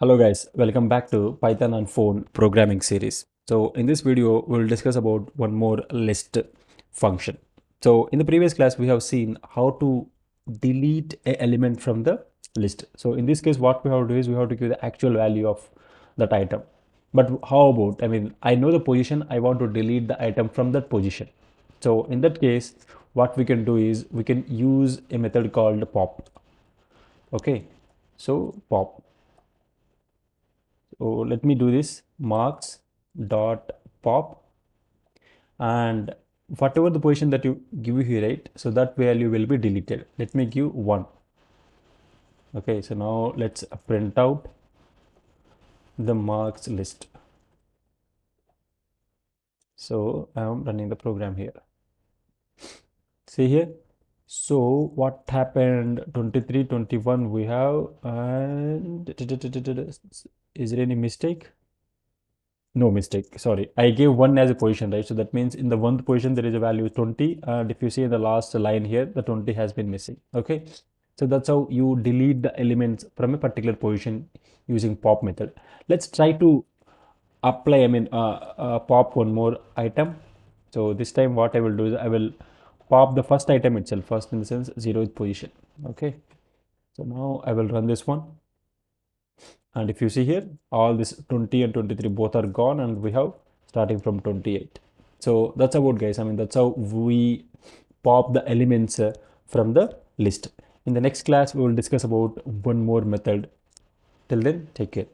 Hello guys, welcome back to Python on Phone programming series. So in this video, we'll discuss about one more list function. So in the previous class, we have seen how to delete an element from the list. So in this case, what we have to do is we have to give the actual value of that item. But how about, I know the position, I want to delete the item from that position. So in that case, what we can do is we can use a method called pop. Okay, so pop. So let me do this marks dot pop, and whatever the position that you give here, right? So that value will be deleted. Let me give 1. Okay, so now let's print out the marks list. So I am running the program here. See here. So what happened? 23, 21 we have, and is there any mistake? No mistake, sorry. I gave 1 as a position, right? So that means in the 1st position, there is a value 20. And if you see in the last line here, the 20 has been missing. Okay. So that's how you delete the elements from a particular position using pop method. Let's try to apply, pop one more item. So this time what I will do is I will pop the first item itself, first in the sense 0th position. Okay. So now I will run this one. And if you see here, all this 20 and 23 both are gone, and we have starting from 28. So that's about, guys. That's how we pop the elements from the list. In the next class, we will discuss about one more method. Till then, take care.